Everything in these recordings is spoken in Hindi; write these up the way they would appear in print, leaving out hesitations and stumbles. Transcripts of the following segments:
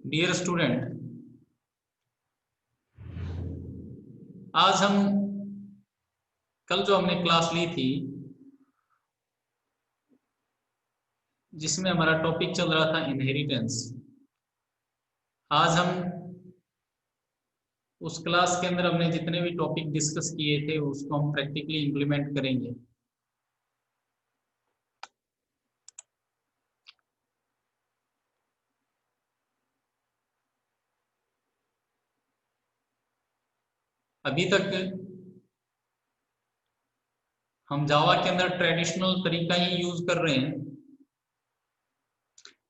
डियर स्टूडेंट, आज हम कल जो हमने क्लास ली थी जिसमें हमारा टॉपिक चल रहा था इनहेरिटेंस। आज हम उस क्लास के अंदर हमने जितने भी टॉपिक डिस्कस किए थे उसको हम प्रैक्टिकली इम्प्लीमेंट करेंगे। अभी तक हम जावा के अंदर ट्रेडिशनल तरीका ही यूज कर रहे हैं।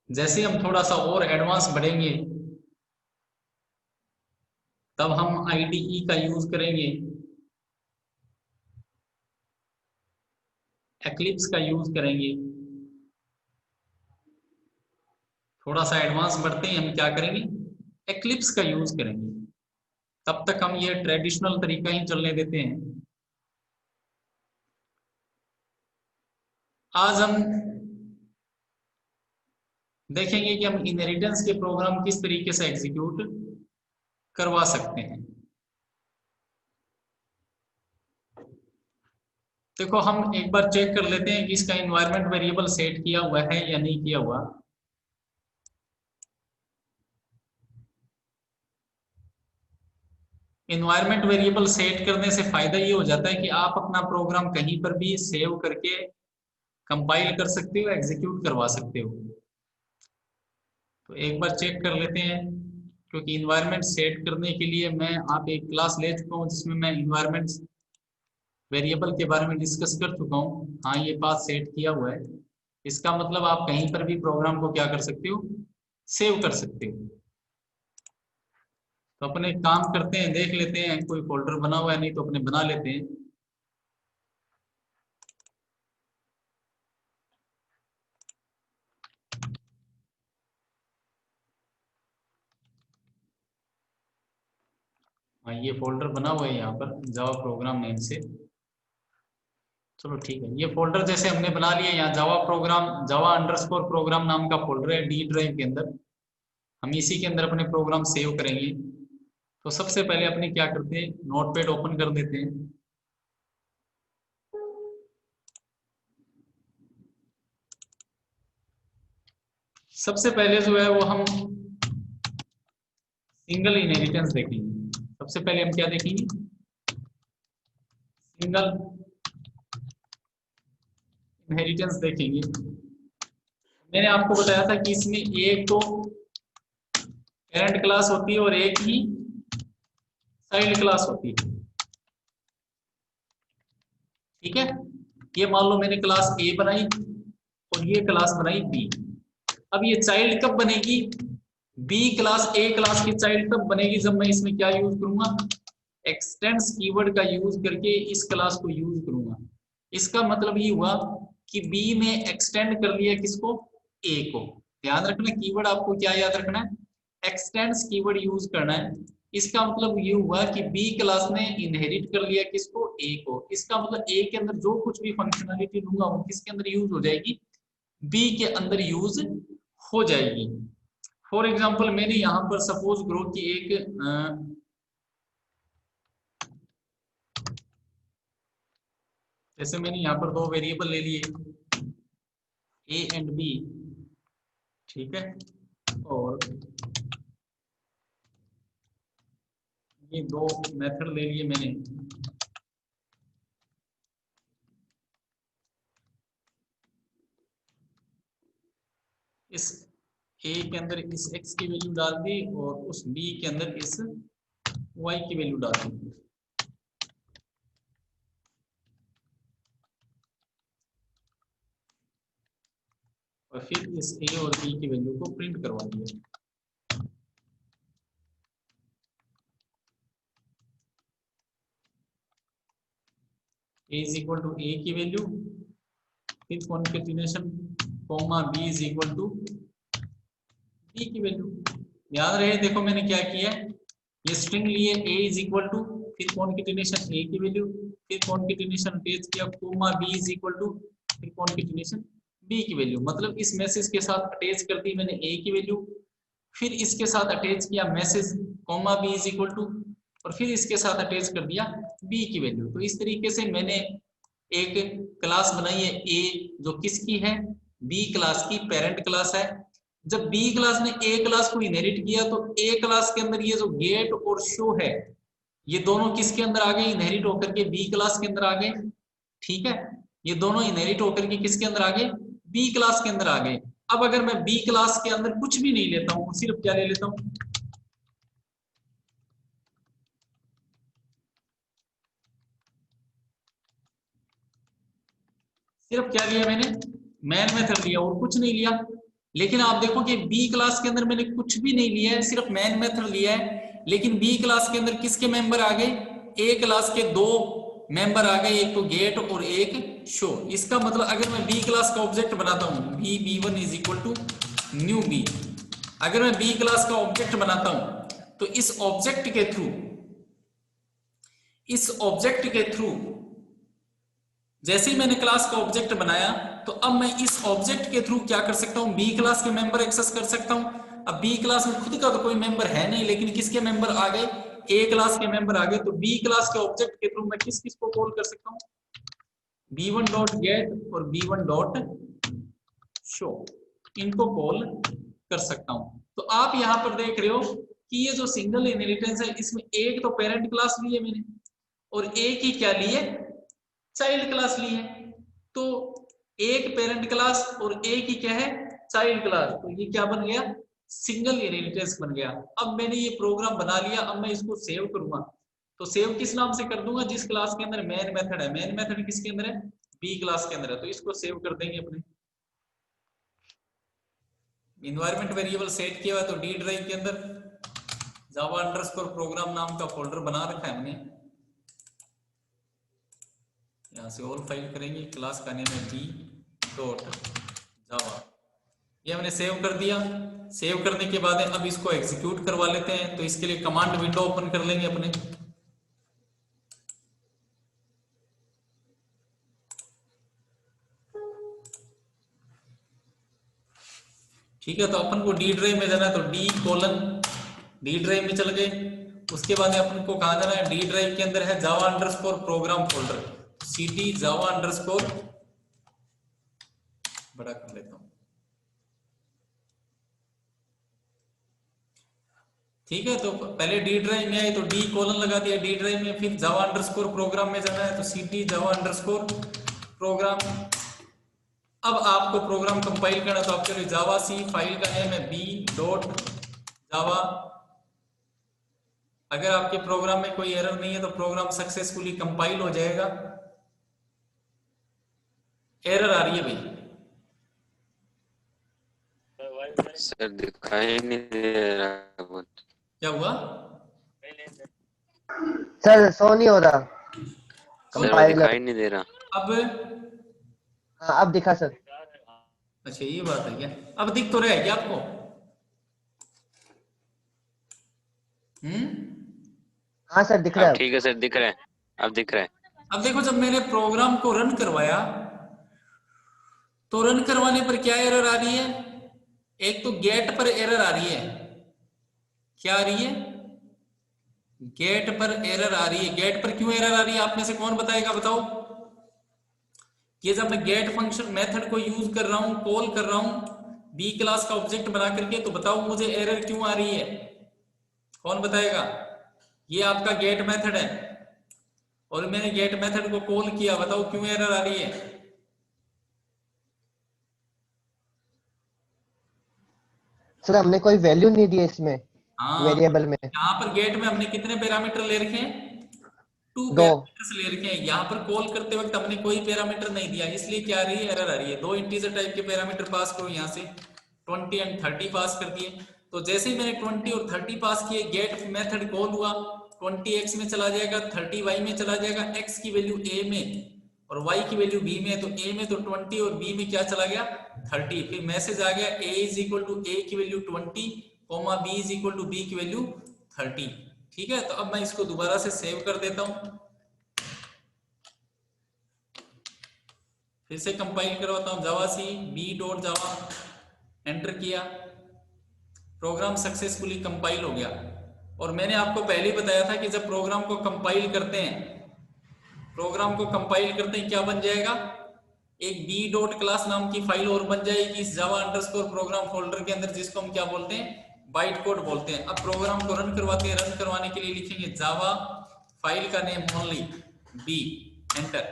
जैसे हम थोड़ा सा और एडवांस बढ़ेंगे तब हम आईडीई का यूज करेंगे, एक्लिप्स का यूज करेंगे। थोड़ा सा एडवांस बढ़ते ही हम क्या करेंगे, एक्लिप्स का यूज करेंगे। तब तक हम ये ट्रेडिशनल तरीका ही चलने देते हैं। आज हम देखेंगे कि हम इनहेरिटेंस के प्रोग्राम किस तरीके से एग्जीक्यूट करवा सकते हैं। देखो, हम एक बार चेक कर लेते हैं कि इसका एनवायरनमेंट वेरिएबल सेट किया हुआ है या नहीं किया हुआ। एनवायरनमेंट वेरिएबल सेट करने से फायदा ये हो जाता है कि आप अपना प्रोग्राम कहीं पर भी सेव करके कंपाइल कर सकते हो, एग्जीक्यूट करवा सकते हो। तो एक बार चेक कर लेते हैं, क्योंकि इन्वायरमेंट सेट करने के लिए मैं आप एक क्लास ले चुका हूँ जिसमें मैं इन्वायरमेंट वेरिएबल के बारे में डिस्कस कर चुका हूँ। हाँ, ये पाथ सेट किया हुआ है। इसका मतलब आप कहीं पर भी प्रोग्राम को क्या कर सकते हो, सेव कर सकते हो। तो अपने काम करते हैं, देख लेते हैं कोई फोल्डर बना हुआ है, नहीं तो अपने बना लेते हैं। हाँ, ये फोल्डर बना हुआ है यहाँ पर जावा प्रोग्राम नेम से। चलो ठीक है, ये फोल्डर जैसे हमने बना लिया, यहाँ जावा प्रोग्राम, जावा अंडरस्कोर प्रोग्राम नाम का फोल्डर है डी ड्राइव के अंदर। हम इसी के अंदर अपने प्रोग्राम सेव करेंगे। तो सबसे पहले अपने क्या करते हैं, नोटपैड ओपन कर देते हैं। सबसे पहले जो है वो हम सिंगल इनहेरिटेंस देखेंगे। सबसे पहले हम क्या देखेंगे, सिंगल इनहेरिटेंस देखेंगे। मैंने आपको बताया था कि इसमें एक तो पेरेंट क्लास होती है और एक ही चाइल्ड क्लास होती है। ठीक है, ये मान लो मैंने क्लास ए बनाई और ये क्लास बनाई बी। अब ये चाइल्ड कब बनेगी, बी क्लास ए क्लास की चाइल्ड तब बनेगी जब मैं इसमें क्या यूज करूंगा, एक्सटेंड्स कीवर्ड का यूज करके इस क्लास को यूज करूंगा। इसका मतलब ये हुआ कि बी में एक्सटेंड कर लिया किसको, ए को। ध्यान रखना, कीवर्ड आपको क्या याद रखना है, एक्सटेंड्स कीवर्ड यूज करना है। इसका मतलब ये हुआ कि बी क्लास ने इनहेरिट कर लिया किसको, ए को। इसका मतलब ए के अंदर जो कुछ भी फंक्शनलिटी लूंगा वो किसके अंदर यूज हो जाएगी, बी के अंदर यूज हो जाएगी। फॉर एग्जाम्पल मैंने यहां पर सपोज करो कि एक जैसे मैंने यहाँ पर दो वेरिएबल ले लिए ए एंड बी, ठीक है, और ये दो मेथड ले लिए मैंने। इस ए के अंदर इस x की वैल्यू डाल दी और उस b के अंदर इस y की वैल्यू डाल दी। और फिर इस a और b की वैल्यू को प्रिंट करवा दिया। a is equal to a की वैल्यू, फिर concatenation comma b is equal to b की वैल्यू। याद रहे, देखो मैंने क्या किया है, ये स्ट्रिंग लिए a इज इक्वल टू, फिर कॉन्केटिनेशन a की वैल्यू, फिर कॉन्केटिनेशन अटैच किया comma b is equal to, फिर कॉन्केटिनेशन b की वैल्यू। मतलब इस मैसेज के साथ अटैच कर दी मैंने a की वैल्यू, फिर इसके साथ अटैच किया message comma B is equal to, और फिर इसके साथ अटैच कर दिया बी की वैल्यू। तो इस तरीके से मैंने एक क्लास बनाई है ए, जो किसकी है, बी क्लास की पेरेंट क्लास है। जब बी क्लास ने ए क्लास को इनहेरिट किया तो ए क्लास के अंदर ये जो गेट और शो है ये दोनों किसके अंदर आ गए, इनहेरिट होकर के बी क्लास के अंदर आ गए। ठीक है, ये दोनों इनहेरिट होकर के किसके अंदर आ गए, बी क्लास के अंदर आ गए। अब अगर मैं बी क्लास के अंदर कुछ भी नहीं लेता हूं, सिर्फ क्या ले लेता हूं, सिर्फ क्या लिया मैंने, मैन मेथड लिया और कुछ नहीं लिया। लेकिन आप देखो कि बी क्लास के अंदर मैंने कुछ भी नहीं लिया है, सिर्फ मैन मेथड लिया है, लेकिन बी क्लास के अंदर किसके मेंबर आ गए, ए क्लास के दो मेंबर आ गए, एक तो गेट और एक शो। इसका मतलब अगर मैं बी क्लास का ऑब्जेक्ट बनाता हूं, B B one is equal to new B, अगर मैं बी क्लास का ऑब्जेक्ट बनाता हूं तो इस ऑब्जेक्ट के थ्रू, इस ऑब्जेक्ट के थ्रू जैसे ही मैंने क्लास का ऑब्जेक्ट बनाया तो अब मैं इस ऑब्जेक्ट के थ्रू क्या कर सकता हूं, बी क्लास के मेंबर एक्सेस कर सकता हूं। अब बी क्लास में खुद का तो कोई मेंबर है नहीं, लेकिन किसके मेंबर आ गए, ए क्लास के मेंबर आ गए। तो बी क्लास के ऑब्जेक्ट के थ्रू मैं किस किस को कॉल कर सकता हूं, b1 डॉट गेट और b1 डॉट शो, इनको कॉल कर सकता हूं। तो आप यहां पर देख रहे हो कि ये जो सिंगल इनहेरिटेंस है इसमें एक तो पेरेंट क्लास ली है मैंने और एक ही क्या ली है, चाइल्ड क्लास ली है। तो एक पेरेंट क्लास और एक ही क्या है, चाइल्ड क्लास। तो ये क्या बन गया, सिंगल इनहेरिटेंस बन गया। अब मैंने ये प्रोग्राम बना लिया, अब मैं इसको सेव करूंगा तो सेव किस नाम से कर दूंगा, जिस क्लास के अंदर मेन मेथड है, मेन मेथड किसके अंदर है, बी क्लास के अंदर है। तो इसको सेव कर देंगे अपने इन्वायरमेंट वेरिएबल सेट किया हुआ, तो डी ड्राइव के अंदर जावा अंडरस्कोर प्रोग्राम नाम का फोल्डर बना रखा है हमने। यहाँ से ऑल फाइल करेंगे, क्लास का नेम है बी डॉट जावा, ये हमने सेव कर दिया। सेव करने के बाद अब इसको एग्जीक्यूट करवा लेते हैं। तो इसके लिए कमांड विंडो ओपन कर लेंगे अपने, ठीक है। तो अपन को डी ड्राइव में जाना है, तो डी कोलन डी ड्राइव में चल गए। उसके बाद अपन को कहां जाना है, डी ड्राइव के अंदर है जावा अंडरस्कोर प्रोग्राम फोल्डर, cd जावा अंडरस्कोर, बड़ा कर लेता हूं, ठीक है। तो पहले डी ड्राइव में आए तो डी कोलन लगा दिया डी ड्राइव में, फिर जावा अंडरस्कोर प्रोग्राम में जाना है तो cd जावा अंडरस्कोर प्रोग्राम। अब आपको प्रोग्राम कंपाइल करना, तो आप चलिए जावा सी, फाइल का नेम है बी डॉट जावा। अगर आपके प्रोग्राम में कोई एरर नहीं है तो प्रोग्राम सक्सेसफुली कंपाइल हो जाएगा। एरर आ रही है भाई, सर दिखाई नहीं दे रहा कुछ, क्या हुआ सर, शो नहीं हो रहा, सर दिखाई नहीं दे रहा। अब, हाँ अब दिखा सर। अच्छा ये बात है क्या, अब दिख तो रहा है क्या आपको, हाँ सर दिख रहा है। ठीक है सर, दिख रहा है, अब दिख रहा है। अब देखो जब मैंने प्रोग्राम को रन करवाया तो रन करवाने पर क्या एरर आ रही है, एक तो गेट पर एरर आ रही है, क्या आ रही है, गेट पर एरर आ रही है। गेट पर क्यों एरर आ रही है, आप में से कौन बताएगा, बताओ। ये जब मैं गेट फंक्शन मेथड को यूज कर रहा हूं, कॉल कर रहा हूं बी क्लास का ऑब्जेक्ट बना करके, तो बताओ मुझे एरर क्यों आ रही है, कौन बताएगा। ये आपका गेट मेथड है और मैंने गेट मेथड को कॉल किया, बताओ क्यों एरर आ रही है। सर हमने कोई वैल्यू नहीं दी है इसमें, वेरिएबल में। यहाँ पर गेट में हमने कितने पैरामीटर ले रखे हैं, 2 दो पैरामीटर्स ले रखे हैं। यहाँ पर कॉल करते वक्त हमने कोई पैरामीटर नहीं दिया, इसलिए क्या आ रही है, एरर आ रही है। 2 इंटीजर टाइप के पैरामीटर पास करो, यहाँ से 20 एंड 30 पास कर दिए। तो जैसे ही मैंने 20 और 30 पास किए, गेट मेथड कॉल हुआ, 20 x में चला जाएगा, 30 y में चला जाएगा, x की वैल्यू a में और y की वैल्यू b में। तो a में तो 20 और b में क्या चला गया, 30। फिर मैसेज आ गया a is equal to a की value 20, b is equal to b की वैल्यू 30। ठीक है, तो अब मैं इसको दोबारा से सेव कर देता हूं, फिर से कंपाइल करवाता हूं, Java C B dot Java, enter किया, प्रोग्राम सक्सेसफुली कंपाइल हो गया। और मैंने आपको पहले ही बताया था कि जब प्रोग्राम को कंपाइल करते हैं, क्या बन जाएगा, एक b डॉट क्लास नाम की फाइल और बन जाएगी इस जावा अंडरस्कोर प्रोग्राम फोल्डर के अंदर, जिसको हम क्या बोलते हैं, बाइट कोड बोलते हैं। अब प्रोग्राम को रन करवाते हैं, रन करवाने के लिए लिखेंगे जावा फाइल का नेम ओनली b, एंटर।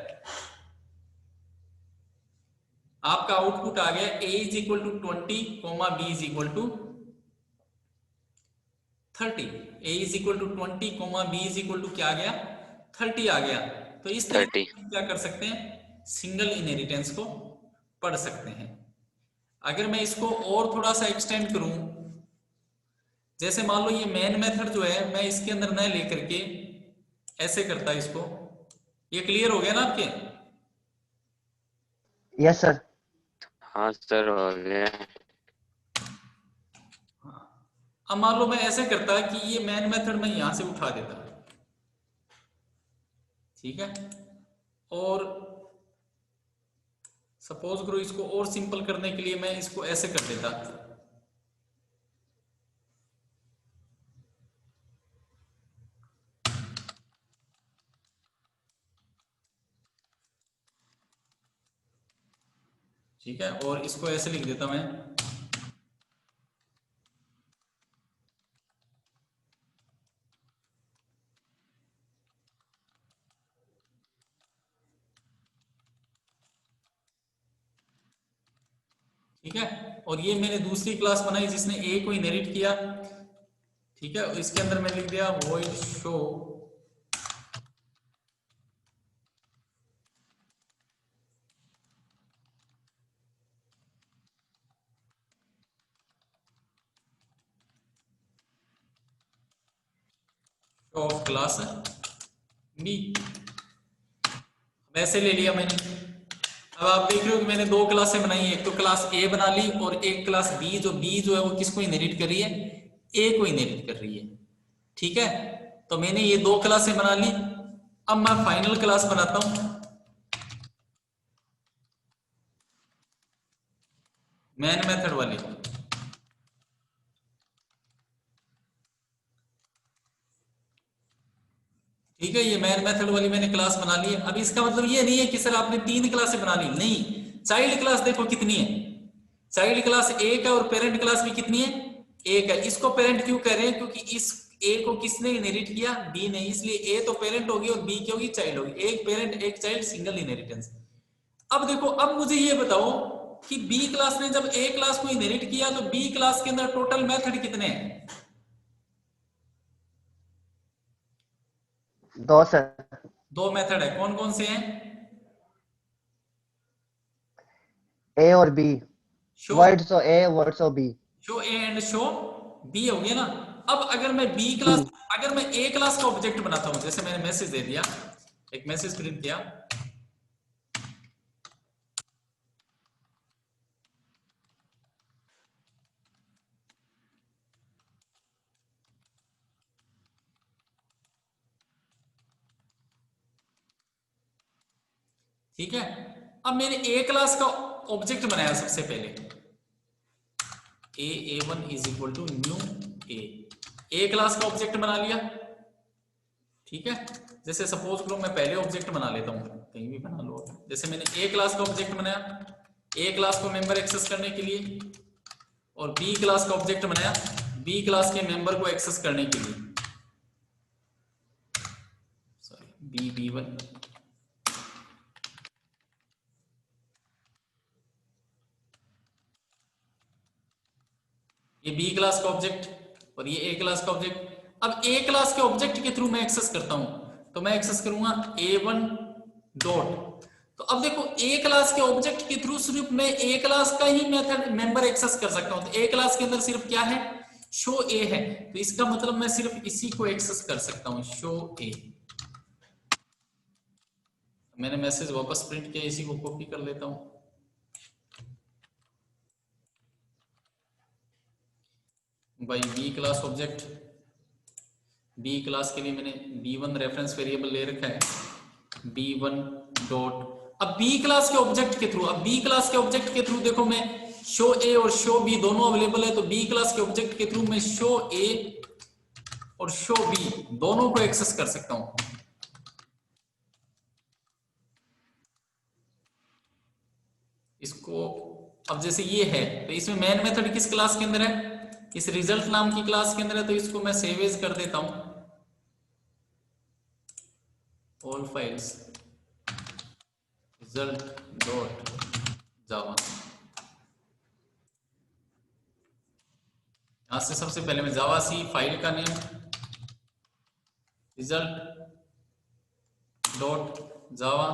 आपका आउटपुट आ गया a is equal to 20, b is equal to 30। a is equal to 20, b is equal to क्या आ गया, 30 आ गया। तो इस तरीके से क्या कर सकते हैं, सिंगल इनहेरिटेंस को पढ़ सकते हैं। अगर मैं इसको और थोड़ा सा एक्सटेंड करूं, जैसे मान लो ये मेन मेथड जो है मैं इसके अंदर न लेकर के ऐसे करता इसको, ये क्लियर हो गया ना आपके? Yes sir. हाँ सर हो गया। अब मान लो मैं ऐसे करता कि ये मेन मेथड मैं यहां से उठा देता, ठीक है, और सपोज करो इसको और सिंपल करने के लिए मैं इसको ऐसे कर देता, ठीक है, और इसको ऐसे लिख देता मैं, ठीक है। और ये मैंने दूसरी क्लास बनाई जिसने ए को इनहेरिट किया, ठीक है, इसके अंदर मैं लिख दिया void show of class B, वैसे ले लिया मैंने। अब आप देख रहे हो कि मैंने दो क्लासें बनाई है, एक तो क्लास ए बना ली और एक क्लास बी, जो बी जो है वो किसको इनहेरिट कर रही है, ए को इनहेरिट कर रही है, ठीक है। तो मैंने ये दो क्लासें बना ली। अब मैं फाइनल क्लास बनाता हूं, मेन मेथड वाली, ठीक है। ये मेन मेथड वाली मैंने क्लास बना ली है। अब इसका मतलब ये नहीं है कि सर आपने 3 क्लासें बना ली, नहीं, चाइल्ड क्लास देखो कितनी है, चाइल्ड क्लास 1 है और पेरेंट क्लास भी कितनी है, 1 है। इसको पेरेंट क्यों कह रहे हैं, क्योंकि इस ए को किसने इनहेरिट किया, बी ने, इसलिए ए तो पेरेंट होगी और बी क्या होगी, चाइल्ड होगी। एक पेरेंट एक चाइल्ड, सिंगल इनहेरिटेंस। अब देखो, अब मुझे ये बताओ कि बी क्लास ने जब ए क्लास को इनहेरिट किया तो बी क्लास के अंदर टोटल मेथड कितने हैं? 2 सर। 2 मेथड है। कौन कौन से हैं? ए और B, void show A, void show B, show A and show B हो गया ना। अब अगर मैं बी क्लास, अगर मैं ए क्लास का ऑब्जेक्ट बनाता हूं, जैसे मैंने मैसेज दे दिया, एक मैसेज प्रिंट किया, ठीक है। अब मैंने ए क्लास का ऑब्जेक्ट बनाया सबसे पहले, a1 is equal to new A class का ऑब्जेक्ट बना लिया, ठीक है। जैसे सपोज करो मैं पहले ऑब्जेक्ट बना लेता हूं, कहीं भी बना लो, जैसे मैंने ए क्लास का ऑब्जेक्ट बनाया, ए क्लास को मेंबर एक्सेस करने के लिए, और बी क्लास का ऑब्जेक्ट बनाया बी क्लास के मेंबर को एक्सेस करने के लिए, सॉरी b1, ये बी क्लास का ऑब्जेक्ट और ये ए क्लास का ऑब्जेक्ट। अब ए क्लास के ऑब्जेक्ट के थ्रू मैं एक्सेस करता हूं, तो मैं एक्सेस करूंगा a1 डॉट। तो अब देखो, ए क्लास के ऑब्जेक्ट के थ्रू सिर्फ मैं ए क्लास का ही मेथड मेंबर एक्सेस कर सकता हूं। तो ए क्लास के अंदर सिर्फ क्या है, शो ए है, तो इसका मतलब मैं सिर्फ इसी को एक्सेस कर सकता हूं, शो ए। मैंने मैसेज वापस प्रिंट किया, इसी को कॉपी कर लेता हूं, by B class object, B class के लिए मैंने b1 रेफरेंस वेरिएबल ले रखा है, b1 डॉट। अब बी क्लास के ऑब्जेक्ट के थ्रू, अब बी क्लास के ऑब्जेक्ट के थ्रू देखो मैं शो ए और शो बी दोनों अवेलेबल है, तो बी क्लास के ऑब्जेक्ट के थ्रू मैं शो ए और शो बी दोनों को एक्सेस कर सकता हूं। इसको अब जैसे ये है तो इसमें मेन मेथड किस क्लास के अंदर है, इस रिजल्ट नाम की क्लास के अंदर है, तो इसको मैं सेव एज कर देता हूं, ऑल फाइल्स रिजल्ट डॉट जावा। यहां से सबसे पहले मैं जावा सी फाइल का नेम रिजल्ट डॉट जावा,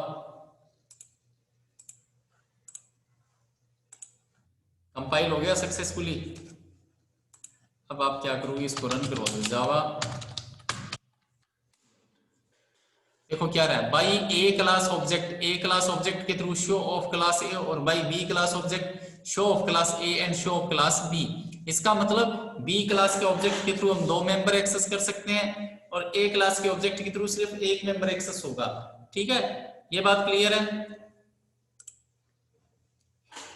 कंपाइल हो गया सक्सेसफुली। अब आप क्या करोगे, इसको रन करवा दो जावा। देखो क्या रहा है, by A class object, A class object के through show of class A, और by B class object show of class A and show of class B. इसका मतलब बी क्लास के ऑब्जेक्ट के थ्रू हम दो मेंबर एक्सेस कर सकते हैं और ए क्लास के ऑब्जेक्ट के थ्रू सिर्फ एक मेंबर एक्सेस होगा। ठीक है, ये बात क्लियर है?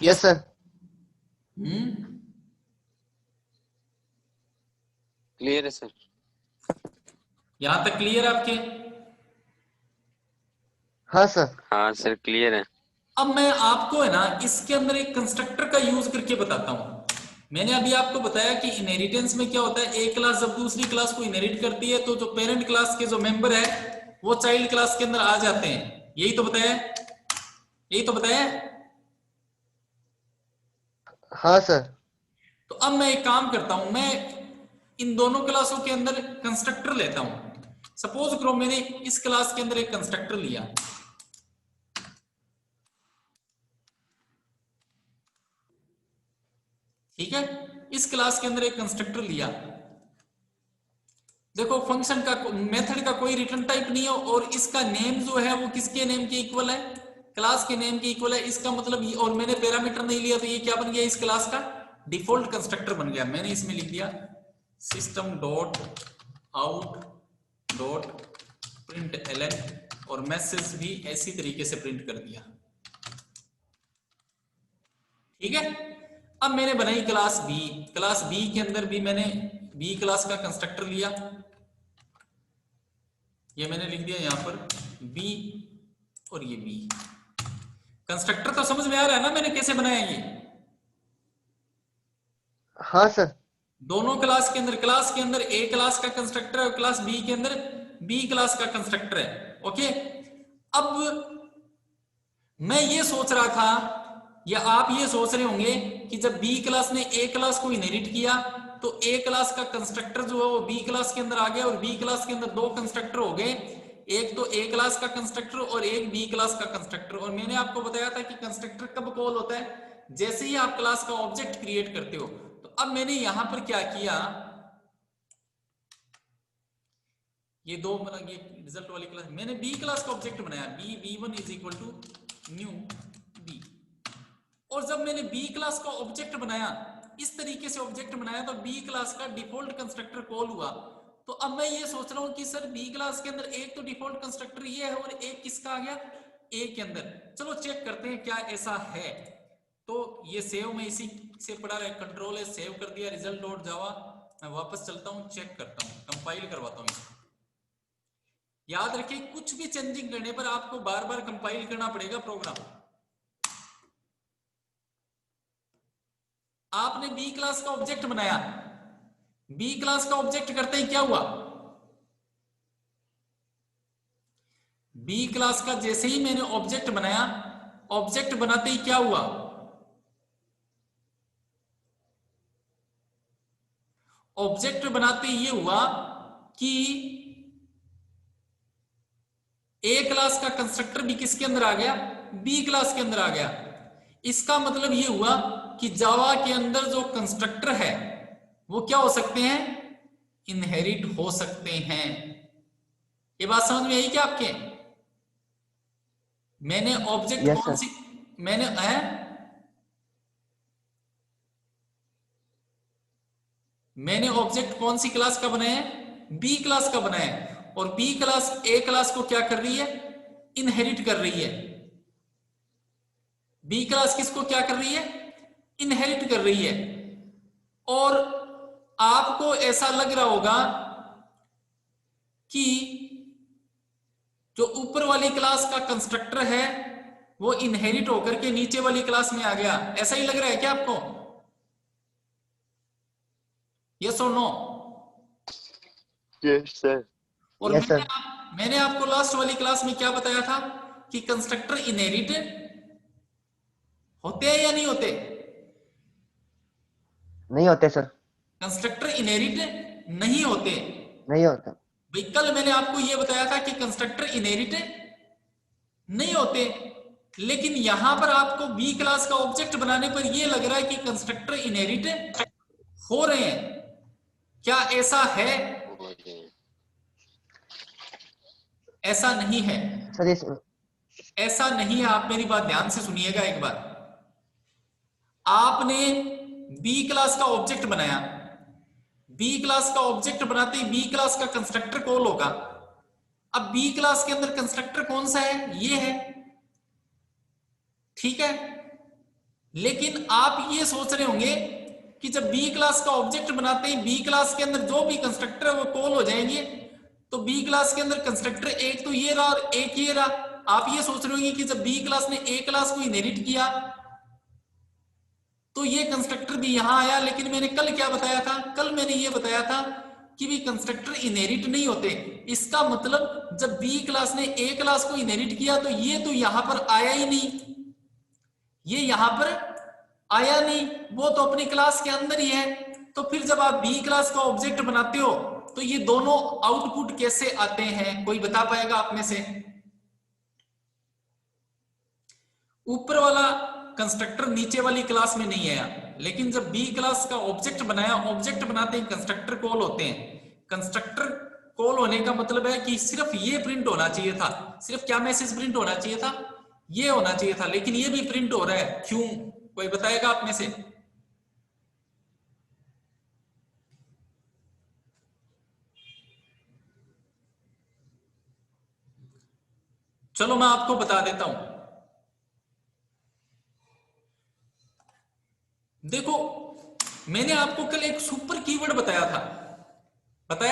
Yes sir. क्लियर है सर। यहां तक क्लियर है आपके? हाँ सर। हाँ सर क्लियर है। अब मैं आपको है ना इसके अंदर एक कंस्ट्रक्टर का यूज करके बताता हूं। मैंने अभी आपको बताया कि इनहेरिटेंस में क्या होता है, एक क्लास जब दूसरी क्लास को इनहेरिट करती है तो जो पेरेंट क्लास के जो मेंबर है वो चाइल्ड क्लास के अंदर आ जाते हैं। यही तो बताया, यही तो बताया। हाँ सर। तो अब मैं एक काम करता हूं, मैं इन दोनों क्लासों के अंदर कंस्ट्रक्टर लेता हूं। सपोज करो मैंने इस क्लास के अंदर एक कंस्ट्रक्टर लिया, ठीक है, इस क्लास के अंदर एक कंस्ट्रक्टर लिया। देखो फंक्शन का मेथड का कोई रिटर्न टाइप नहीं है और इसका नेम जो है वो किसके नेम के इक्वल है, क्लास के नेम के इक्वल है। इसका मतलब ये, और मैंने पैरामीटर नहीं लिया तो ये क्या बन गया, इस क्लास का डिफॉल्ट कंस्ट्रक्टर बन गया। मैंने इसमें लिख दिया system dot out dot print ln और मैसेज भी ऐसी तरीके से प्रिंट कर दिया। ठीक है, अब मैंने बनाई क्लास बी। क्लास बी के अंदर भी मैंने बी क्लास का कंस्ट्रक्टर लिया, ये मैंने लिख दिया यहां पर बी और ये बी। कंस्ट्रक्टर तो समझ में आ रहा है ना मैंने कैसे बनाया ये? हाँ सर। दोनों क्लास के अंदर ए क्लास का कंस्ट्रक्टर है और क्लास बी के अंदर बी क्लास का कंस्ट्रक्टर है। ओके, अब मैं ये सोच रहा था या आप ये सोच रहे होंगे कि जब बी क्लास ने ए क्लास को इनहेरिट किया तो ए क्लास का कंस्ट्रक्टर जो है वो बी क्लास के अंदर आ गया और बी क्लास के अंदर दो कंस्ट्रक्टर हो गए, एक तो ए क्लास का कंस्ट्रक्टर और एक बी क्लास का कंस्ट्रक्टर। और मैंने आपको बताया था कि कंस्ट्रक्टर कब कॉल होता है, जैसे ही आप क्लास का ऑब्जेक्ट क्रिएट करते हो। तो अब मैंने यहां पर क्या किया, ये दो ये रिजल्ट वाली क्लास मैंने बी क्लास का ऑब्जेक्ट बनाया, B b1 is equal to new B. और जब मैंने बी क्लास का ऑब्जेक्ट बनाया, इस तरीके से ऑब्जेक्ट बनाया, तो बी क्लास का डिफॉल्ट कंस्ट्रक्टर कॉल हुआ। तो अब मैं ये सोच रहा हूं कि सर बी क्लास के अंदर एक तो डिफॉल्ट कंस्ट्रक्टर ये है और एक किसका आ गया, ए के अंदर। चलो चेक करते हैं क्या ऐसा है। तो ये सेव में इसी से पड़ा रहा, कंट्रोल है, सेव कर दिया रिजल्ट डॉट जावा। मैं वापस चलता हूं, चेक करता हूं, कंपाइल करवाता हूं इसको। याद रखिए कुछ भी चेंजिंग करने पर आपको बार बार कंपाइल करना पड़ेगा प्रोग्राम। आपने बी क्लास का ऑब्जेक्ट बनाया, बी क्लास का ऑब्जेक्ट करते ही क्या हुआ, बी क्लास का जैसे ही मैंने ऑब्जेक्ट बनाया, ऑब्जेक्ट बनाते ही क्या हुआ, ऑब्जेक्ट बनाते ही ये हुआ कि ए क्लास का कंस्ट्रक्टर भी किसके अंदर आ गया, बी क्लास के अंदर आ गया। इसका मतलब ये हुआ कि जावा के अंदर जो कंस्ट्रक्टर है वो क्या हो सकते हैं, इनहेरिट हो सकते हैं। ये बात समझ में आई क्या आपके? मैंने ऑब्जेक्ट Yes, कौन sir. सी मैंने है मैंने ऑब्जेक्ट कौन सी क्लास का बनाया है, बी क्लास का बनाया है। और बी क्लास ए क्लास को क्या कर रही है, इनहेरिट कर रही है। बी क्लास किसको क्या कर रही है, इनहेरिट कर रही है। और आपको ऐसा लग रहा होगा कि जो ऊपर वाली क्लास का कंस्ट्रक्टर है वो इनहेरिट होकर के नीचे वाली क्लास में आ गया, ऐसा ही लग रहा है क्या आपको? यस और नो? Yes sir. और यस सर। मैंने आपको लास्ट वाली क्लास में क्या बताया था कि कंस्ट्रक्टर इनहेरिट होते हैं या नहीं होते? नहीं होते सर। कंस्ट्रक्टर इनहेरिट नहीं होते। नहीं होता। भाई कल मैंने आपको यह बताया था कि कंस्ट्रक्टर इनहेरिट नहीं होते, लेकिन यहां पर आपको बी क्लास का ऑब्जेक्ट बनाने पर यह लग रहा है कि कंस्ट्रक्टर इनहेरिट हो रहे हैं। क्या ऐसा है? ऐसा नहीं है सर इसमें ऐसा नहीं है। आप मेरी बात ध्यान से सुनिएगा एक बार। आपने बी क्लास का ऑब्जेक्ट बनाया, बी क्लास का ऑब्जेक्ट बनाते ही बी क्लास का कंस्ट्रक्टर कॉल होगा। अब बी क्लास के अंदर कंस्ट्रक्टर कौन सा है? ये है, ठीक है। लेकिन आप ये सोच रहे होंगे कि जब बी क्लास का ऑब्जेक्ट बनाते हैं बी क्लास के अंदर जो भी कंस्ट्रक्टर है वो कॉल हो जाएंगे, तो बी क्लास के अंदर कंस्ट्रक्टर एक तो ये रहा और एक ये रहा। आप ये सोच रहे होंगे कि जब बी क्लास ने ए क्लास को इनहेरिट किया तो ये कंस्ट्रक्टर भी यहां आया। लेकिन मैंने कल क्या बताया था? कल मैंने ये बताया था कि भी कंस्ट्रक्टर इनहेरिट नहीं होते। इसका मतलब जब बी क्लास ने ए क्लास को इनहेरिट किया तो ये तो यहां पर आया ही नहीं, ये यहां पर आया नहीं, वो तो अपनी क्लास के अंदर ही है। तो फिर जब आप बी क्लास का ऑब्जेक्ट बनाते हो तो ये दोनों आउटपुट कैसे आते हैं? कोई बता पाएगा आप में से? ऊपर वाला कंस्ट्रक्टर नीचे वाली क्लास में नहीं आया, लेकिन जब बी क्लास का ऑब्जेक्ट बनाया, ऑब्जेक्ट बनाते ही कंस्ट्रक्टर कॉल होते हैं। कंस्ट्रक्टर कॉल होने का मतलब है कि सिर्फ ये प्रिंट होना चाहिए था। सिर्फ क्या मैसेज प्रिंट होना चाहिए था? ये होना चाहिए था, लेकिन ये भी प्रिंट हो रहा है। क्यों? कोई बताएगा आप में से? चलो मैं आपको बता देता हूं। देखो, मैंने आपको कल एक सुपर कीवर्ड बताया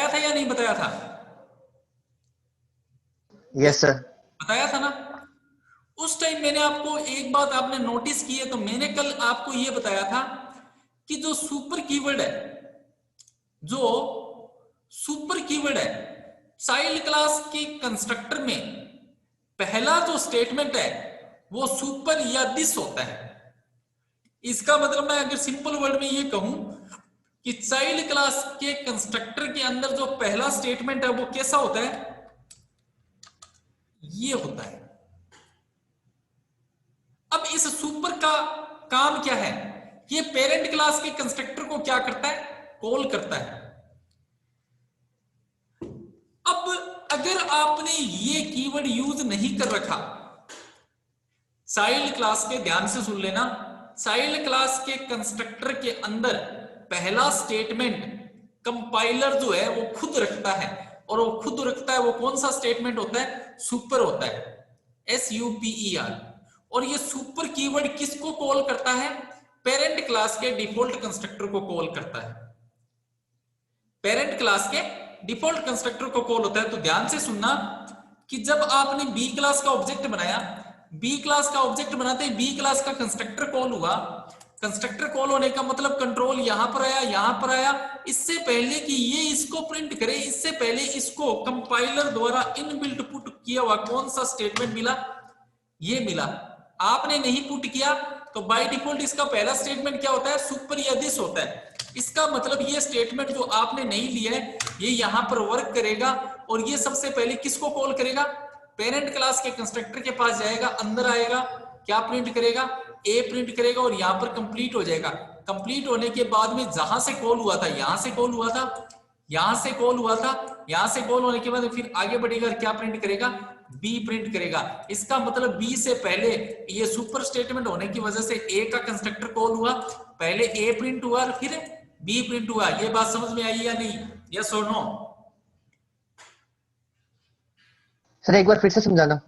था या नहीं बताया था? Yes sir. बताया था ना? उस टाइम मैंने आपको एक बात आपने नोटिस की है, तो मैंने कल आपको यह बताया था कि जो सुपर कीवर्ड है, जो सुपर कीवर्ड है, चाइल्ड क्लास के कंस्ट्रक्टर में पहला जो स्टेटमेंट है वो सुपर या दिस होता है। इसका मतलब मैं अगर सिंपल वर्ड में ये कहूं कि चाइल्ड क्लास के कंस्ट्रक्टर के अंदर जो पहला स्टेटमेंट है वो कैसा होता है? ये होता है। अब इस सुपर का काम क्या है? ये पेरेंट क्लास के कंस्ट्रक्टर को क्या करता है? कॉल करता है। अब अगर आपने ये कीवर्ड यूज नहीं कर रखा, चाइल्ड क्लास के, ध्यान से सुन लेना, चाइल्ड क्लास के कंस्ट्रक्टर के अंदर पहला स्टेटमेंट कंपाइलर जो है वो खुद रखता है, और वो खुद रखता है वो कौन सा स्टेटमेंट होता है? सुपर होता है, SUPER। और ये सुपर कीवर्ड किसको कॉल करता है? पेरेंट क्लास के डिफॉल्ट कंस्ट्रक्टर को कॉल करता है। पेरेंट क्लास के डिफॉल्ट कंस्ट्रक्टर को कॉल होता है। तो ध्यान से सुनना कि जब आपने बी क्लास का ऑब्जेक्ट बनाया, बी क्लास का ऑब्जेक्ट बनाते ही बी क्लास का कंस्ट्रक्टर कॉल हुआ। कंस्ट्रक्टर कॉल होने का मतलब कंट्रोल यहां पर आया, यहां पर आया। इससे पहले कि ये इसको प्रिंट करे, इससे पहले इसको कंपाइलर द्वारा इनबिल्ट पुट किया हुआ कौन सा स्टेटमेंट मिला? ये मिला। आपने नहीं पुट किया तो बाय डिफॉल्ट इसका पहला स्टेटमेंट क्या होता है? सुपर या दिस होता है। इसका मतलब ये स्टेटमेंट जो आपने नहीं लिया है ये यहां पर वर्क करेगा, और ये सबसे पहले किसको कॉल करेगा? पेरेंट क्लास के कंस्ट्रक्टर के पास जाएगा, अंदर आएगा, क्या प्रिंट करेगा? ए प्रिंट करेगा, और यहां पर कंप्लीट हो जाएगा। कंप्लीट होने के बाद में जहां से कॉल हुआ था, यहां से कॉल हुआ था, यहां से कॉल हुआ था, यहां से कॉल होने के बाद फिर आगे बढ़ेगा, क्या प्रिंट करेगा? बी प्रिंट करेगा। इसका मतलब बी से पहले ये सुपर स्टेटमेंट होने की वजह से ए का कंस्ट्रक्टर कॉल हुआ, पहले ए प्रिंट हुआ और फिर बी प्रिंट हुआ। ये बात समझ में आई या नहीं? यस और नो? सर एक बार फिर से समझाना।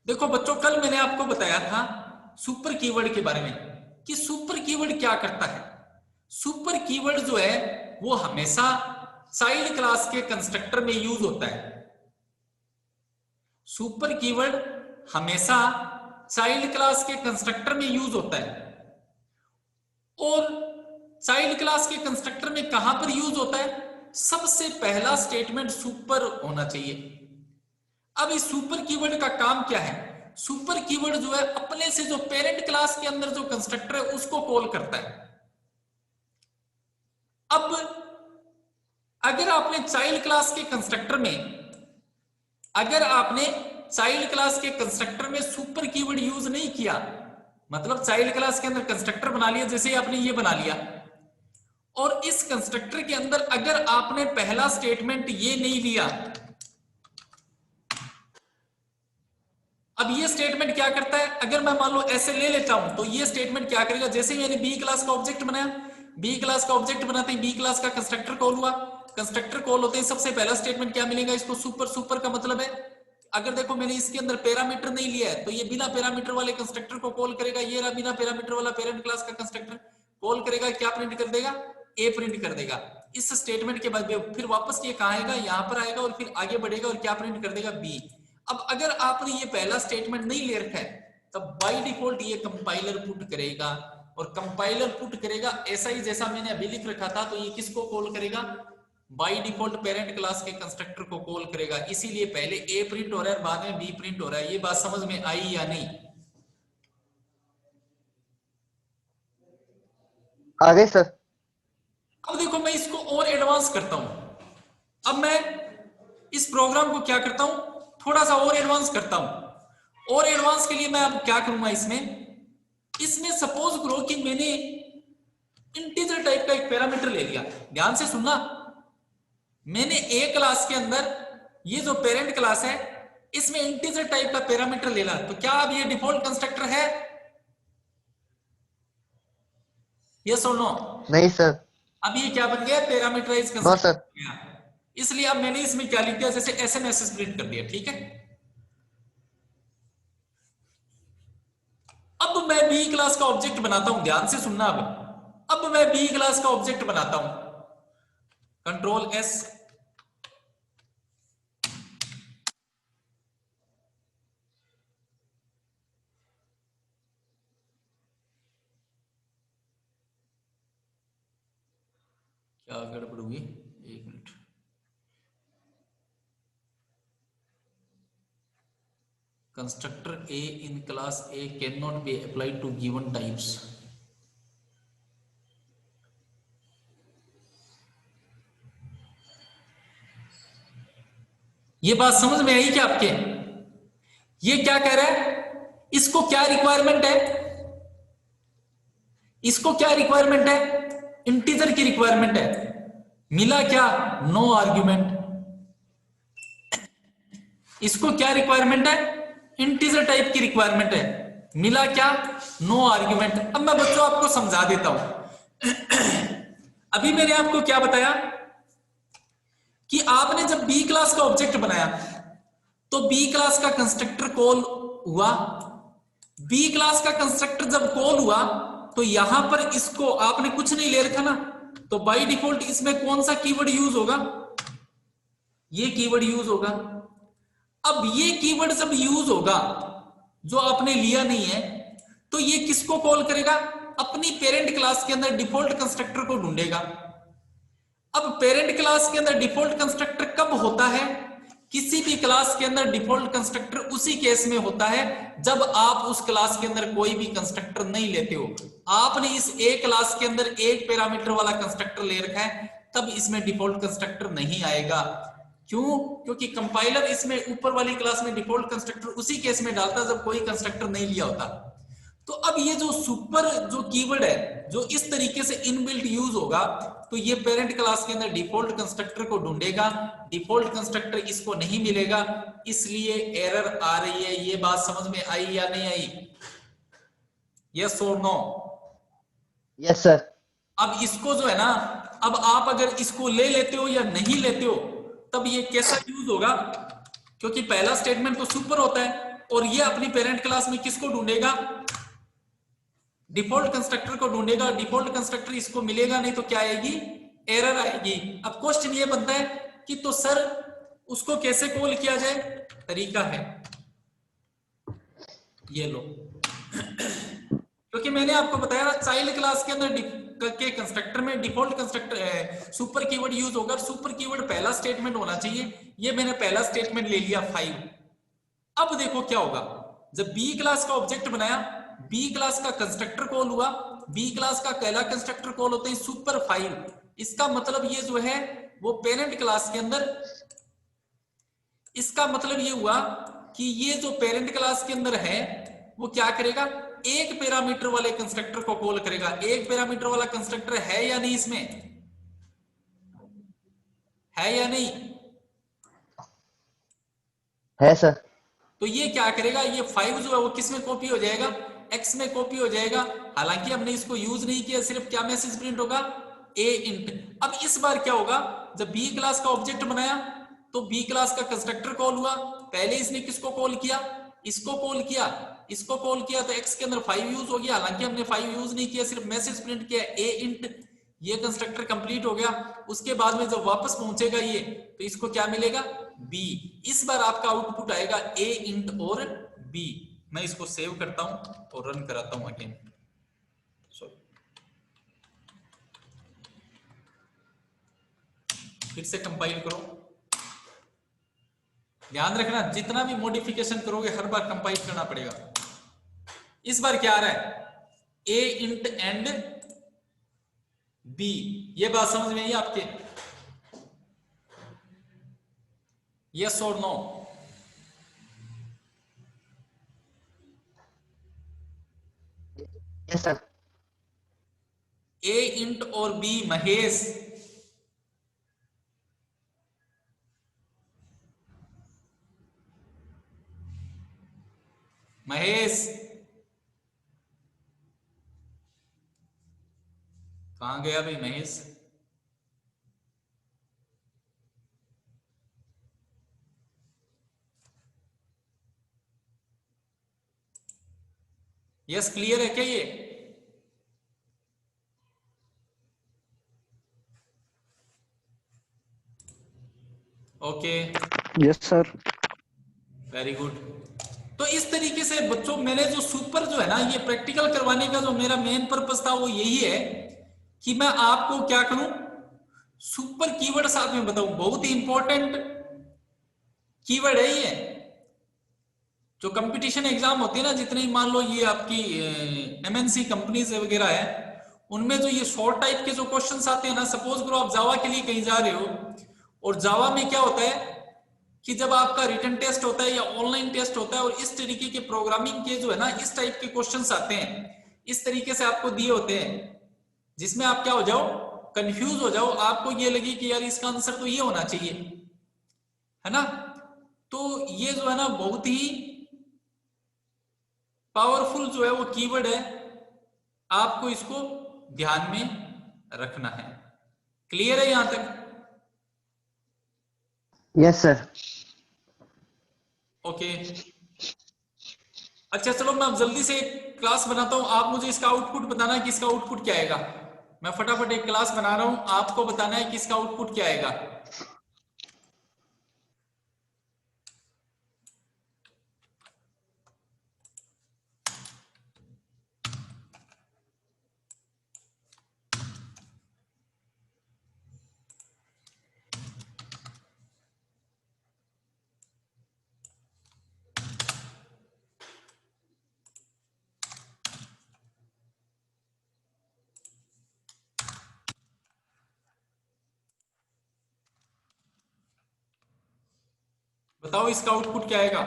देखो बच्चों, कल मैंने आपको बताया था सुपर कीवर्ड के बारे में कि सुपर कीवर्ड क्या करता है। सुपर कीवर्ड जो है वो हमेशा चाइल्ड क्लास के कंस्ट्रक्टर में यूज होता है। सुपर कीवर्ड हमेशा चाइल्ड क्लास के कंस्ट्रक्टर में यूज होता है। और चाइल्ड क्लास के कंस्ट्रक्टर में कहां पर यूज होता है? सबसे पहला स्टेटमेंट सुपर होना चाहिए। अब इस सुपर कीवर्ड का काम क्या है? सुपर कीवर्ड जो है अपने से जो पेरेंट क्लास के अंदर जो कंस्ट्रक्टर है उसको कॉल करता है। अब अगर आपने चाइल्ड क्लास के कंस्ट्रक्टर में सुपर कीवर्ड यूज नहीं किया, मतलब चाइल्ड क्लास के अंदर कंस्ट्रक्टर बना लिया, जैसे आपने ये बना लिया, और इस कंस्ट्रक्टर के अंदर अगर आपने पहला स्टेटमेंट ये नहीं लिया, अब ये स्टेटमेंट क्या करता है? अगर मैं मान लो ऐसे ले लेता हूं तो ये स्टेटमेंट क्या करेगा? जैसे मैंने बी क्लास का ऑब्जेक्ट बनाया, बी क्लास का ऑब्जेक्ट बनाते ही बी क्लास का कंस्ट्रक्टर कॉल हुआ, कंस्ट्रक्टर कॉल होते ही सबसे पहला स्टेटमेंट क्या मिलेगा इसको? सुपर। सुपर का मतलब है अगर देखो मैंने इसके अंदर पैरामीटर नहीं लिया है तो ये बिना पैरामीटर वाले कंस्ट्रक्टर को कॉल करेगा। ये रहा बिना पैरामीटर वाला पेरेंट क्लास का कंस्ट्रक्टर कॉल करेगा, क्या प्रिंट कर देगा? ए प्रिंट कर देगा। इस स्टेटमेंट के बाद फिर वापस ये कहां आएगा? यहां पर आएगा और फिर आगे बढ़ेगा और क्या प्रिंट कर देगा? बी। अब अगर आपने ये पहला स्टेटमेंट नहीं ले रखा है तब बाय डिफॉल्ट ये कंपाइलर पुट करेगा, और कंपाइलर पुट करेगा ऐसा ही जैसा मैंने अभी लिख रखा था। तो ये किसको कॉल करेगा? बाय डिफॉल्ट पेरेंट क्लास के कंस्ट्रक्टर को कॉल करेगा। इसीलिए पहले ए प्रिंट हो रहा है, बाद में बी प्रिंट हो रहा है। ये बात समझ में आई या नहीं? आ गए सर। अब देखो मैं इसको और एडवांस करता हूं। अब मैं इस प्रोग्राम को क्या करता हूं? थोड़ा सा और एडवांस करता हूं। और एडवांस के लिए मैं अब क्या करूंगा? इसमें सपोज करो कि मैंने इंटीजर टाइप का एक पैरामीटर ले लिया। ध्यान से सुनना, मैंने ए क्लास के अंदर ये जो पेरेंट क्लास है इसमें इंटीजर टाइप का पैरामीटर ले लिया, तो क्या अब ये डिफॉल्ट कंस्ट्रक्टर है? यस और नो? नहीं सर। अब ये क्या बन गया? Parameterize constructor. इसलिए अब मैंने इसमें क्या लिख दिया? जैसे एसएमएस प्रिंट कर दिया। ठीक है, अब मैं बी क्लास का ऑब्जेक्ट बनाता हूं। ध्यान से सुनना, अब मैं बी क्लास का ऑब्जेक्ट बनाता हूं। कंट्रोल एस, क्या गड़बड़ हुई? एक minute. Constructor A in class A cannot be applied to given types. ये बात समझ में आई क्या आपके? ये क्या कह रहा है? इसको क्या रिक्वायरमेंट है? इसको क्या रिक्वायरमेंट है? इंटीजर की रिक्वायरमेंट है। मिला क्या? No argument. इसको क्या रिक्वायरमेंट है? इंटीजर टाइप की रिक्वायरमेंट है। मिला क्या? No argument. अब मैं बच्चों आपको समझा देता हूं। अभी मैंने आपको क्या बताया कि आपने जब बी क्लास का ऑब्जेक्ट बनाया तो बी क्लास का कंस्ट्रक्टर कॉल हुआ। बी क्लास का कंस्ट्रक्टर जब कॉल हुआ तो यहां पर इसको आपने कुछ नहीं ले रखा ना, तो बाय डिफॉल्ट इसमें कौन सा कीवर्ड यूज होगा? ये कीवर्ड यूज होगा। अब ये कीवर्ड जब यूज होगा जो आपने लिया नहीं है, तो ये किसको कॉल करेगा? अपनी पेरेंट क्लास के अंदर डिफॉल्ट कंस्ट्रक्टर को ढूंढेगा। अब पेरेंट क्लास के अंदर डिफॉल्ट कंस्ट्रक्टर कब होता है? किसी भी क्लास के अंदर डिफॉल्ट कंस्ट्रक्टर उसी केस में होता है जब आप उस क्लास के अंदर कोई भी कंस्ट्रक्टर नहीं लेते हो। आपने इस ए क्लास के अंदर एक पैरामीटर वाला कंस्ट्रक्टर ले रखा है, तब इसमें डिफॉल्ट कंस्ट्रक्टर नहीं आएगा। क्यों? क्योंकि कंपाइलर इसमें ऊपर वाली क्लास में डिफॉल्ट कंस्ट्रक्टर उसी केस में डालता है जब कोई कंस्ट्रक्टर नहीं लिया होता। तो अब ये जो सुपर जो कीवर्ड है जो इस तरीके से इनबिल्ट यूज होगा, तो ये पेरेंट क्लास के अंदर डिफॉल्ट कंस्ट्रक्टर को ढूंढेगा। डिफॉल्ट कंस्ट्रक्टर इसको नहीं मिलेगा, इसलिए एरर आ रही है। ये बात समझ में आई या नहीं आई? यस और नो? Yes sir. अब इसको जो है ना, अब आप अगर इसको ले लेते हो या नहीं लेते हो तब ये कैसा यूज होगा? क्योंकि पहला स्टेटमेंट तो सुपर होता है और ये अपनी पेरेंट क्लास में किसको ढूंढेगा? डिफॉल्ट कंस्ट्रक्टर को ढूंढेगा, डिफॉल्ट कंस्ट्रक्टर इसको मिलेगा नहीं तो क्या आएगी, एरर आएगी। अब क्वेश्चन ये बनता है कि तो सर उसको कैसे कॉल किया जाए, तरीका है ये लो। क्योंकि मैंने आपको बताया चाइल्ड क्लास के अंदर के कंस्ट्रक्टर में default constructor super keyword use होगा, सुपर कीवर्ड पहला स्टेटमेंट होना चाहिए। ये मैंने पहला स्टेटमेंट ले लिया 5। अब देखो क्या होगा, जब बी क्लास का ऑब्जेक्ट बनाया, बी क्लास का कंस्ट्रक्टर कॉल हुआ, बी क्लास का पहला कंस्ट्रक्टर कॉल होते हैं सुपर 5। इसका मतलब ये जो है वो पेरेंट क्लास के अंदर, इसका मतलब ये हुआ कि ये जो पेरेंट क्लास के अंदर है वो क्या करेगा, एक पैरामीटर वाले कंस्ट्रक्टर को कॉल करेगा। एक पैरामीटर वाला कंस्ट्रक्टर है या नहीं, इसमें है या नहीं, है सर। तो ये क्या करेगा, ये 5 जो है वो किस में कॉपी हो जाएगा, x में कॉपी हो जाएगा। हालांकि हमने इसको यूज नहीं किया, सिर्फ क्या मैसेज प्रिंट होगा, a int। अब इस बार क्या होगा, जब b क्लास का ऑब्जेक्ट बनाया तो b क्लास का कंस्ट्रक्टर कॉल हुआ, पहले इसने किसको कॉल किया, इसको कॉल किया, इसको कॉल किया तो x के अंदर 5 यूज हो गया। हालांकि हमने 5 यूज नहीं किया, सिर्फ मैसेज प्रिंट किया a int, ये कंस्ट्रक्टर कंप्लीट हो गया। उसके बाद में जब वापस पहुंचेगा ये तो इसको क्या मिलेगा, b। इस बार आपका आउटपुट आएगा a int और b। मैं इसको सेव करता हूं और रन कराता हूं अगेन। फिर से कंपाइल करो। ध्यान रखना जितना भी मॉडिफिकेशन करोगे हर बार कंपाइल करना पड़ेगा। इस बार क्या आ रहा है, a int एंड b। ये बात समझ में आई आपके, यस और no? Yes sir. a int और b महेश, महेश कहां गया भाई महेश? यस क्लियर है क्या ये? Okay yes sir. Very good. तो इस तरीके से बच्चों मैंने जो सुपर जो है ना, ये प्रैक्टिकल करवाने का जो मेरा मेन पर्पस था वो यही है कि मैं आपको क्या करूं, सुपर कीवर्ड साथ में बताऊं। बहुत ही इंपॉर्टेंट कीवर्ड है ये। जो कंपटीशन एग्जाम होते हैं ना, जितने मान लो ये आपकी एमएनसी कंपनीज वगैरह है, उनमें जो ये शॉर्ट टाइप के जो क्वेश्चंस आते हैं ना, सपोज करो आप जावा के लिए कहीं जा रहे हो और जावा में क्या होता है कि जब आपका रिटन टेस्ट होता है या ऑनलाइन टेस्ट होता है और इस तरीके के प्रोग्रामिंग के जो है ना इस टाइप के क्वेश्चंस आते हैं, इस तरीके से आपको दिए होते हैं, जिसमें आप क्या हो जाओ, कंफ्यूज हो जाओ, आपको ये लगे कि यार इसका आंसर तो ये होना चाहिए, है ना। तो ये जो है ना बहुत ही पावरफुल जो है वो कीवर्ड है, आपको इसको ध्यान में रखना है। क्लियर है यहां तक? Yes sir. ओके अच्छा चलो मैं अब जल्दी से एक क्लास बनाता हूं, आप मुझे इसका आउटपुट बताना है कि इसका आउटपुट क्या आएगा। मैं फटाफट एक क्लास बना रहा हूं, आपको बताना है कि इसका आउटपुट क्या आएगा। बताओ इसका आउटपुट क्या आएगा।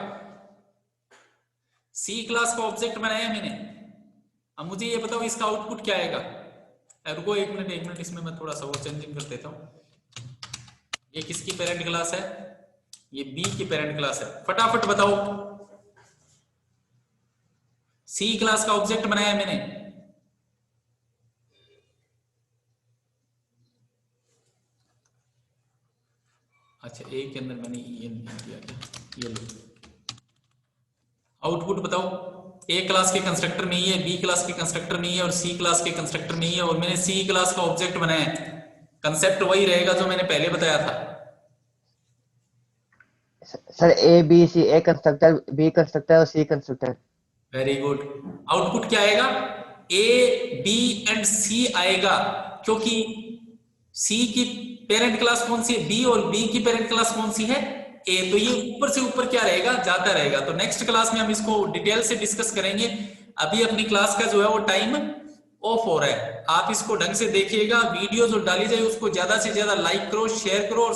सी क्लास का ऑब्जेक्ट बनाया मैंने, अब मुझे ये बताओ इसका आउटपुट क्या आएगा। रुको एक मिनट, इसमें मैं थोड़ा सा वो चेंजिंग कर देता हूं। ये किसकी पेरेंट क्लास है, ये बी की पेरेंट क्लास है। फटाफट बताओ, सी क्लास का ऑब्जेक्ट बनाया मैंने, अच्छा ए के अंदर मैंने ये दिया, ये लो आउटपुट बताओ। ए क्लास के कंस्ट्रक्टर में ही है, बी क्लास के कंस्ट्रक्टर में ही है और सी क्लास के कंस्ट्रक्टर में ही है, और मैंने सी क्लास का ऑब्जेक्ट बनाया है। कंसेप्ट वही रहेगा जो मैंने पहले बताया था। Sir A B C, A constructor, B constructor और C constructor. Very good. Output क्या आएगा? ए बी एंड सी आएगा, क्योंकि सी की पेरेंट क्लास कौन सी है? बी, और बी की पेरेंट क्लास कौन सी है? ए। तो ये ऊपर से ऊपर क्या रहेगा? जाता रहेगा। तो नेक्स्ट क्लास में हम इसको डिटेल से डिस्कस करेंगे। अभी अपनी क्लास का जो है वो टाइम ऑफ हो रहा है, आप इसको ढंग से देखिएगा। वीडियो जो डाली जाए उसको ज्यादा से ज्यादा लाइक करो, शेयर करो और